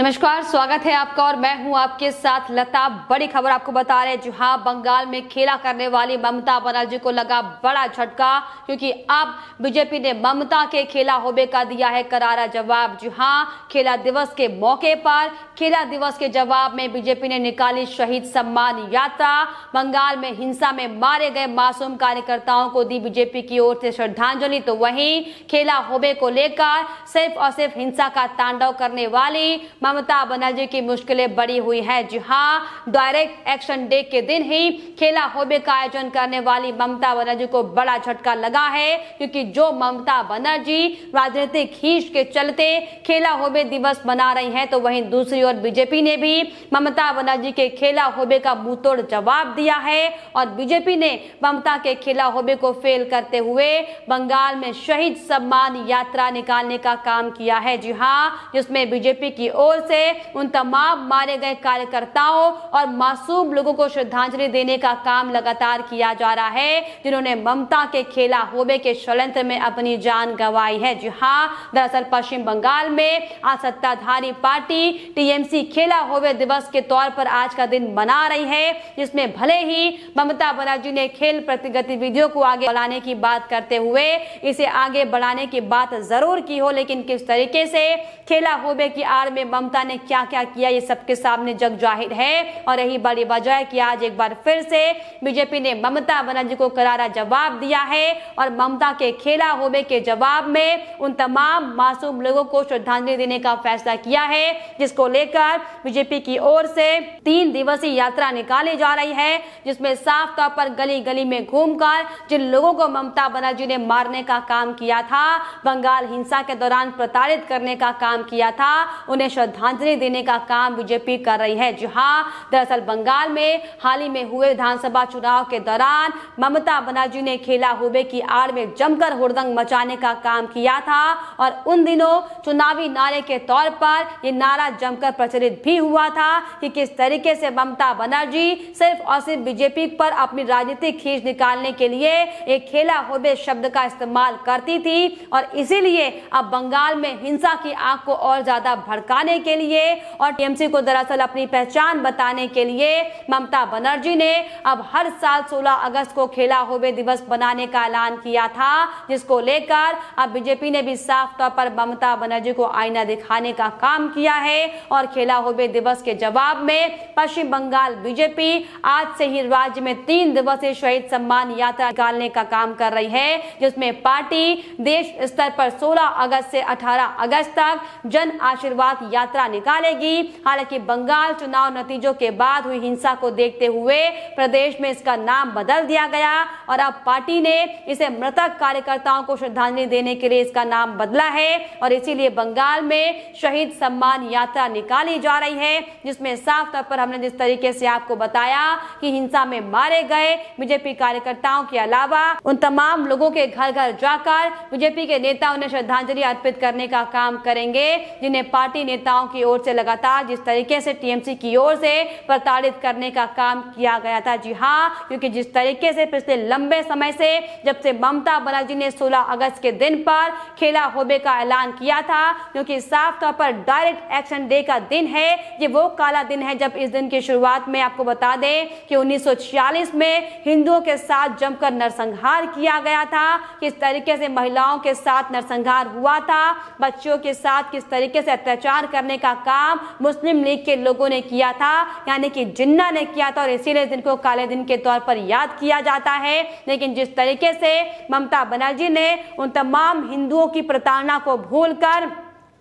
नमस्कार, स्वागत है आपका और मैं हूं आपके साथ लता। बड़ी खबर आपको बता रहे हैं। जी हाँ, बंगाल में खेला करने वाली ममता बनर्जी को लगा बड़ा झटका, क्योंकि अब बीजेपी ने ममता के खेला होबे का दिया है करारा जवाब। जी हाँ, खेला दिवस के मौके पर खेला दिवस के जवाब में बीजेपी ने निकाली शहीद सम्मान यात्रा। बंगाल में हिंसा में मारे गए मासूम कार्यकर्ताओं को दी बीजेपी की ओर से श्रद्धांजलि। तो वहीं खेला होबे को लेकर सिर्फ और सिर्फ हिंसा का तांडव करने वाली ममता बनर्जी की मुश्किलें बढ़ी हुई है। जी हाँ, डायरेक्ट एक्शन डे के दिन ही खेला होबे का आयोजन करने वाली ममता बनर्जी को बड़ा झटका लगा है, क्योंकि जो ममता बनर्जी राजनीतिक खींच के चलते खेला होबे दिवस मना रही हैं, तो वहीं दूसरी ओर बीजेपी ने भी ममता बनर्जी के खेला होबे का मुंहतोड़ जवाब दिया है और बीजेपी ने ममता के खेला होबे को फेल करते हुए बंगाल में शहीद सम्मान यात्रा निकालने का काम किया है। जी हाँ, जिसमें बीजेपी की ओर से उन तमाम मारे गए कार्यकर्ताओं और मासूम लोगों को श्रद्धांजलि देने का काम लगातार किया जा रहा है, जिन्होंने ममता के खेला होबे के षड्यंत्र में अपनी जान गंवाई है। जी हाँ, दरअसल पश्चिम बंगाल में आज सत्ताधारी पार्टी टीएमसी खेला होबे दिवस के तौर पर आज का दिन मना रही है, जिसमें भले ही ममता बनर्जी ने खेल प्रति गतिविधियों को आगे बढ़ाने की बात करते हुए इसे आगे बढ़ाने की बात जरूर की हो, लेकिन किस तरीके से खेला होबे की आड़ में ममता ने क्या क्या किया ये सबके सामने जग जाहिर है। और यही बड़ी वजह है कि आज एक बार फिर से बीजेपी ने ममता बनर्जी को करारा जवाब दिया है और ममता के खेला होबे के जवाब में उन तमाम मासूम लोगों को श्रद्धांजलि देने का फैसला किया है, जिसको लेकर बीजेपी की ओर से 3 दिवसीय यात्रा निकाली जा रही है, जिसमें साफ तौर पर गली गली में घूमकर जिन लोगों को ममता बनर्जी ने मारने का काम किया था, बंगाल हिंसा के दौरान प्रताड़ित करने का काम किया था, उन्हें श्रद्धांजलि देने का काम बीजेपी कर रही है। जी हाँ, दरअसल बंगाल में हाल ही में हुए विधानसभा चुनाव के दौरान ममता बनर्जी ने खेला होबे की आड़ में जमकर हुड़दंग मचाने का काम किया था और उन दिनों चुनावी नारे के तौर पर यह नारा जमकर प्रचलित भी हुआ था कि किस तरीके से ममता बनर्जी सिर्फ और सिर्फ बीजेपी पर अपनी राजनीतिक खींच निकालने के लिए एक खेला होबे शब्द का इस्तेमाल करती थी और इसीलिए अब बंगाल में हिंसा की आग को और ज्यादा भड़काने के लिए और टीएमसी को दरअसल अपनी पहचान बताने के लिए ममता बनर्जी ने अब हर साल 16 अगस्त को खेला होबे दिवस बनाने का ऐलान किया था, जिसको लेकर अब बीजेपी ने भी साफ तौर पर ममता बनर्जी को आईना दिखाने का काम किया है और खेला होबे दिवस के जवाब में पश्चिम बंगाल बीजेपी आज से ही राज्य में 3 दिवसीय शहीद सम्मान यात्रा निकालने का काम कर रही है, जिसमें पार्टी देश स्तर पर 16 अगस्त से 18 अगस्त तक जन आशीर्वाद यात्रा निकालेगी। हालांकि बंगाल चुनाव नतीजों के बाद हुई हिंसा को देखते हुए प्रदेश में इसका नाम बदल दिया गया और अब पार्टी ने इसे मृतक कार्यकर्ताओं को श्रद्धांजलि देने के लिए इसका नाम बदला है और इसीलिए बंगाल में शहीद सम्मान यात्रा निकाली जा रही है, जिसमें साफ तौर पर हमने जिस तरीके से आपको बताया कि हिंसा में मारे गए बीजेपी कार्यकर्ताओं के अलावा उन तमाम लोगों के घर घर जाकर बीजेपी के नेता उन्हें श्रद्धांजलि अर्पित करने का काम करेंगे, जिन्हें पार्टी नेताओं की ओर से लगातार जिस तरीके से टीएमसी की ओर से प्रताड़ित करने का काम किया गया था। जी हाँ, क्योंकि जिस तरीके से पिछले लंबे समय से जब से ममता बनर्जी ने 16 अगस्त के दिन पर खेला होबे का ऐलान किया था, क्योंकि साफ तौर पर डायरेक्ट एक्शन डे का दिन है, ये वो काला दिन है जब इस दिन की शुरुआत में आपको बता दें कि 1946 में हिंदुओं के साथ जमकर नरसंहार किया गया था, किस तरीके से महिलाओं के साथ नरसंहार हुआ था, बच्चों के साथ किस तरीके से अत्याचार करने का काम मुस्लिम लीग के लोगों ने किया था, यानी कि जिन्ना ने किया था और इसीलिए दिन को काले दिन के तौर पर याद किया जाता है। लेकिन जिस तरीके से ममता बनर्जी ने उन तमाम हिंदुओं की प्रताड़ना को भूलकर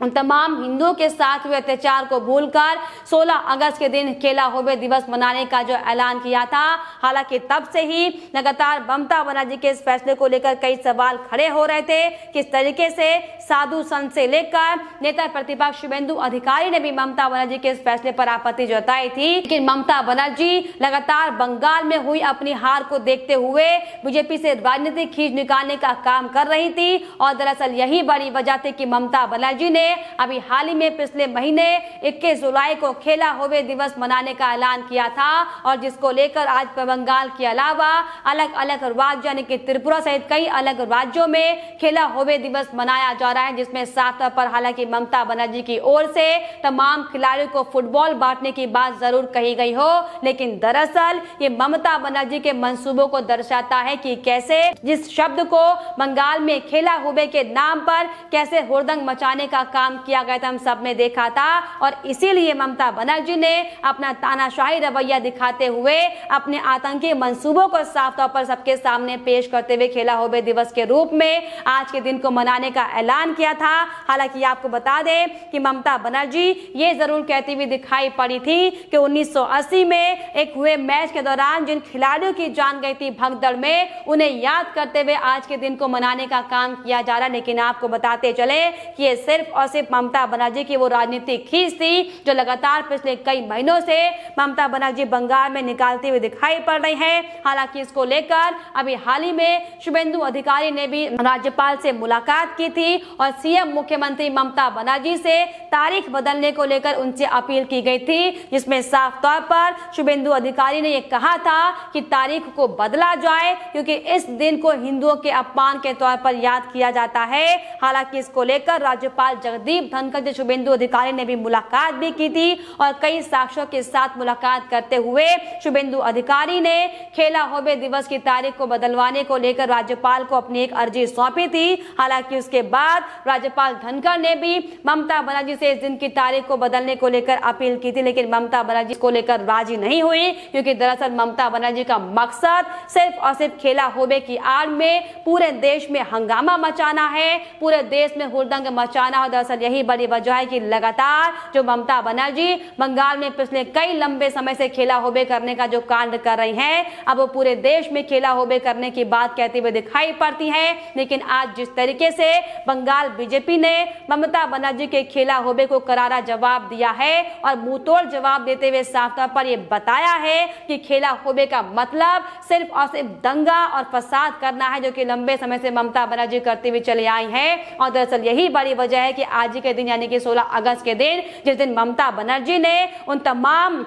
उन तमाम हिंदुओं के साथ हुए अत्याचार को भूलकर 16 अगस्त के दिन खेला होबे दिवस मनाने का जो ऐलान किया था, हालांकि तब से ही लगातार ममता बनर्जी के इस फैसले को लेकर कई सवाल खड़े हो रहे थे। किस तरीके से साधु संत से लेकर नेता प्रतिपक्ष शुभेंदु अधिकारी ने भी ममता बनर्जी के इस फैसले पर आपत्ति जताई थी, लेकिन ममता बनर्जी लगातार बंगाल में हुई अपनी हार को देखते हुए बीजेपी से राजनीतिक खींच निकालने का काम कर रही थी और दरअसल यही बड़ी वजह थी कि ममता बनर्जी ने अभी हाल ही में पिछले महीने 21 जुलाई को खेला होवे दिवस मनाने का ऐलान किया था और जिसको लेकर आज बंगाल के अलावा अलग अलग राज्य यानी कि त्रिपुरा सहित कई अलग राज्यों में खेला होवे दिवस मनाया जा रहा है, जिसमें साफ तौर पर हालांकि ममता बनर्जी की ओर से तमाम खिलाड़ियों को फुटबॉल बांटने की बात जरूर कही गई हो, लेकिन दरअसल ये ममता बनर्जी के मंसूबों को दर्शाता है कि कैसे जिस शब्द को बंगाल में खेला होवे के नाम पर कैसे हुड़दंग मचाने का काम किया गया था, हम सब ने देखा था। और इसीलिए ममता बनर्जी ने अपना तानाशाही रवैया दिखाते हुए अपने आतंकी मंसूबों को साफ तौर पर सबके सामने पेश करते हुए खेला होवे दिवस के रूप में आज के दिन को मनाने का ऐलान किया था। हालांकि आपको बता दें कि ममता बनर्जी ये जरूर कहती हुई दिखाई पड़ी थी कि 1980 में एक हुए मैच के दौरान जिन खिलाड़ियों की जान गई थी भगदड़ में, उन्हें याद करते हुए आज के दिन को मनाने का काम किया जा रहा है। लेकिन आपको बताते चले कि ये सिर्फ और सिर्फ ममता बनर्जी की वो राजनीतिक खींच थी जो लगातार पिछले कई महीनों से ममता बनर्जी बंगाल में निकालती हुई दिखाई पड़ रही है। हालांकि इसको लेकर अभी हाल ही में शुभेंदु अधिकारी ने भी राज्यपाल से मुलाकात की थी और सीएम मुख्यमंत्री ममता बनर्जी से तारीख बदलने को लेकर उनसे अपील की गई थी, जिसमें साफ तौर पर शुभेंदु अधिकारी ने यह कहा था कि तारीख को बदला जाए क्योंकि इस दिन को हिंदुओं के अपमान के तौर पर याद किया जाता है। हालांकि इसको लेकर राज्यपाल जगदीप धनखड़ से शुभेंदु अधिकारी ने भी मुलाकात भी की थी और कई साक्ष्यों के साथ मुलाकात करते हुए शुभेंदु अधिकारी ने खेला होवे दिवस की तारीख को बदलवाने को लेकर राज्यपाल को अपनी एक अर्जी सौंपी थी। हालांकि उसके बाद राज्यपाल धनखड़ ने भी ममता बनर्जी से इस दिन की तारीख को बदलने को लेकर अपील की थी, लेकिन ममता बनर्जी को लेकर राजी नहीं हुई क्योंकि दरअसल ममता बनर्जी का मकसद सिर्फ और सिर्फ खेला होवे की आड़ में पूरे देश में हंगामा मचाना है, पूरे देश में हुड़दंग मचाना है। दरअसल यही बड़ी वजह है कि लगातार जो ममता बनर्जी बंगाल में पिछले कई लंबे समय से खेला होवे करने का जो कांड कर रही हैं, अब वो पूरे देश में खेला होवे करने की बात कहती हुए दिखाई पड़ती है। लेकिन आज जिस तरीके से बंगाल बीजेपी ने ममता बनर्जी के खेला होवे को करारा जवाब दिया है और मुंहतोड़ जवाब देते हुए साफ तौर पर यह बताया है कि खेला होवे का मतलब सिर्फ और सिर्फ दंगा और फसाद करना है, जो कि लंबे समय से ममता बनर्जी करती हुई चली आई है। और दरअसल यही बड़ी वजह है कि आज के दिन यानी कि 16 अगस्त के दिन जिस दिन ममता बनर्जी ने उन तमाम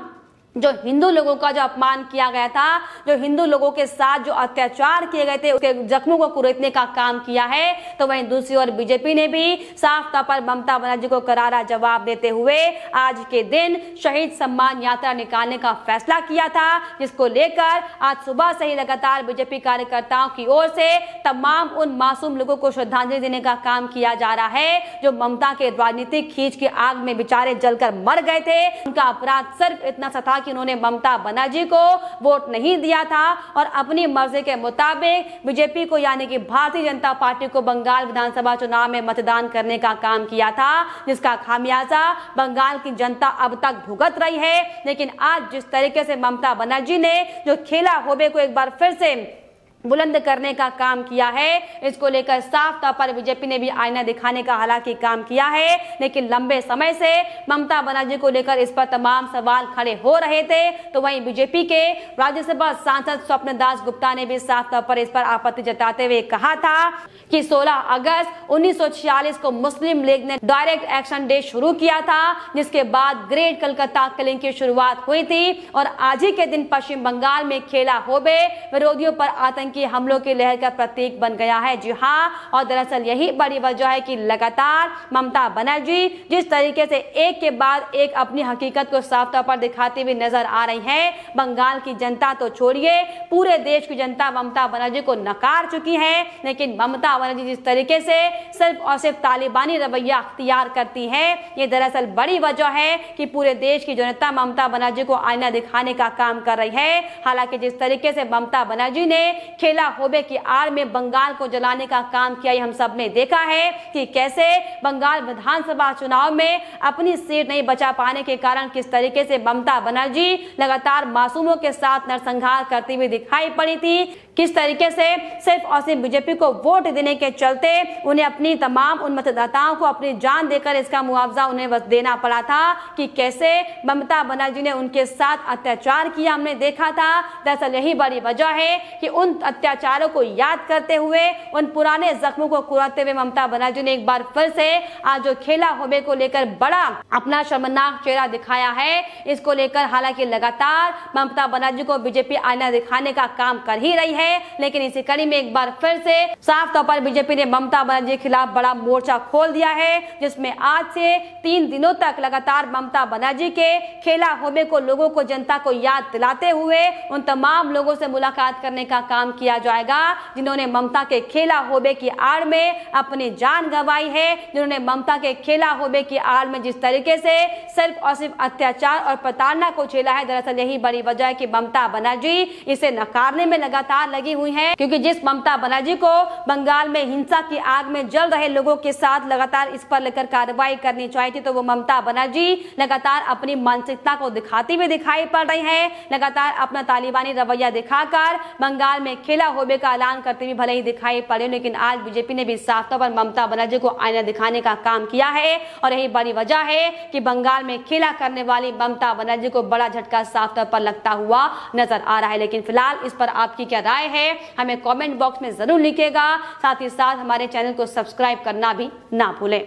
जो हिंदू लोगों का जो अपमान किया गया था, जो हिंदू लोगों के साथ जो अत्याचार किए गए थे, उसके जख्मों को कुरेदने का काम किया है, तो वहीं दूसरी ओर बीजेपी ने भी साफ तौर पर ममता बनर्जी को करारा जवाब देते हुए आज के दिन शहीद सम्मान यात्रा निकालने का फैसला किया था, जिसको लेकर आज सुबह से ही लगातार बीजेपी कार्यकर्ताओं की ओर से तमाम उन मासूम लोगों को श्रद्धांजलि देने का काम किया जा रहा है जो ममता के राजनीतिक खींच की आग में बेचारे जलकर मर गए थे। उनका अपराध सिर्फ इतना सा था कि उन्होंने ममता बनर्जी को वोट नहीं दिया था और अपनी मर्जी के मुताबिक बीजेपी को यानी कि भारतीय जनता पार्टी को बंगाल विधानसभा चुनाव में मतदान करने का काम किया था, जिसका खामियाजा बंगाल की जनता अब तक भुगत रही है। लेकिन आज जिस तरीके से ममता बनर्जी ने जो खेला होवे को एक बार फिर से बुलंद करने का काम किया है, इसको लेकर साफ तौर पर बीजेपी ने भी आईना दिखाने का हालांकि काम किया है। लेकिन लंबे समय से ममता बनर्जी को लेकर इस पर तमाम सवाल खड़े हो रहे थे, तो वहीं बीजेपी के राज्यसभा सांसद स्वप्न दास गुप्ता ने भी साफ तौर पर इस पर आपत्ति जताते हुए कहा था कि 16 अगस्त 1946 को मुस्लिम लीग ने डायरेक्ट एक्शन डे शुरू किया था, जिसके बाद ग्रेट कलकत्ता किलिंग की शुरुआत हुई थी और आज ही के दिन पश्चिम बंगाल में खेला होवे विरोधियों पर आतंकी हमलों की लहर का प्रतीक बन गया है। जी हां, और दरअसल यही बड़ी वजह है कि लगातार ममता बनर्जी जिस तरीके से एक के बाद एक अपनी हकीकत को साफ तौर पर दिखाती हुई नजर आ रही है, बंगाल की जनता तो छोड़िए पूरे देश की जनता ममता बनर्जी को नकार चुकी है। लेकिन ममता बनर्जी जिस तरीके से सिर्फ और सिर्फ तालिबानी रवैया अख्तियार करती है, ये दरअसल बड़ी वजह है कि पूरे देश की जनता ममता बनर्जी को आईना दिखाने का काम कर रही है। हालांकि जिस तरीके से ममता बनर्जी ने खेला होवे की आड़ में बंगाल को जलाने का काम किया, हम सब ने देखा है कि कैसे बंगाल विधानसभा चुनाव में अपनी सीट नहीं बचा पाने के कारण किस तरीके से ममता बनर्जी लगातार मासूमों के साथ नरसंहार करती हुई दिखाई पड़ी थी, किस तरीके से सिर्फ और सिर्फ बीजेपी को वोट देने के चलते उन्हें अपनी तमाम उन मतदाताओं को अपनी जान देकर इसका मुआवजा उन्हें बस देना पड़ा था, कि कैसे ममता बनर्जी ने उनके साथ अत्याचार किया हमने देखा था। दरअसल यही बड़ी वजह है कि उन अत्याचारों को याद करते हुए, उन पुराने जख्मों को कुराते हुए ममता बनर्जी ने एक बार फिर से आज जो खेला होबे को लेकर बड़ा अपना शर्मनाक चेहरा दिखाया है। इसको लेकर हालांकि लगातार ममता बनर्जी को बीजेपी आईना दिखाने का काम कर ही रही है, लेकिन इसी कड़ी में एक बार फिर से साफ तौर पर बीजेपी ने ममता बनर्जी के खिलाफ बड़ा मोर्चा खोल दिया है, जिसमें आज से 3 दिनों तक लगातार ममता बनर्जी के खेला होबे को लोगों को, जनता को याद दिलाते हुए उन तमाम लोगों से मुलाकात करने का काम किया जाएगा जिन्होंने ममता के खेला होबे की आड़ में अपनी जान गंवाई है, जिन्होंने ममता के खेला होबे की आड़ में जिस तरीके से सिर्फ और सिर्फ अत्याचार और प्रताड़ना को झेला है। दरअसल यही बड़ी वजह है कि ममता बनर्जी इसे नकारने में लगातार लगी हुई है, क्योंकि जिस ममता बनर्जी को बंगाल में हिंसा की आग में जल रहे लोगों के साथ लगातार इस पर लेकर कार्रवाई करनी चाहिए थी, तो वो ममता बनर्जी लगातार अपनी मानसिकता को दिखाती हुई दिखाई पड़ रही है। लगातार अपना तालिबानी रवैया दिखाकर बंगाल में खेला होबे का ऐलान करते हुए भले ही दिखाई पड़े, लेकिन आज बीजेपी ने भी साफ तौर पर ममता बनर्जी को आईना दिखाने का काम किया है और यही बड़ी वजह है कि बंगाल में खेला करने वाली ममता बनर्जी को बड़ा झटका साफ तौर पर लगता हुआ नजर आ रहा है। लेकिन फिलहाल इस पर आपकी क्या राय है, हमें कमेंट बॉक्स में जरूर लिखिएगा। साथ ही साथ हमारे चैनल को सब्सक्राइब करना भी ना भूलें।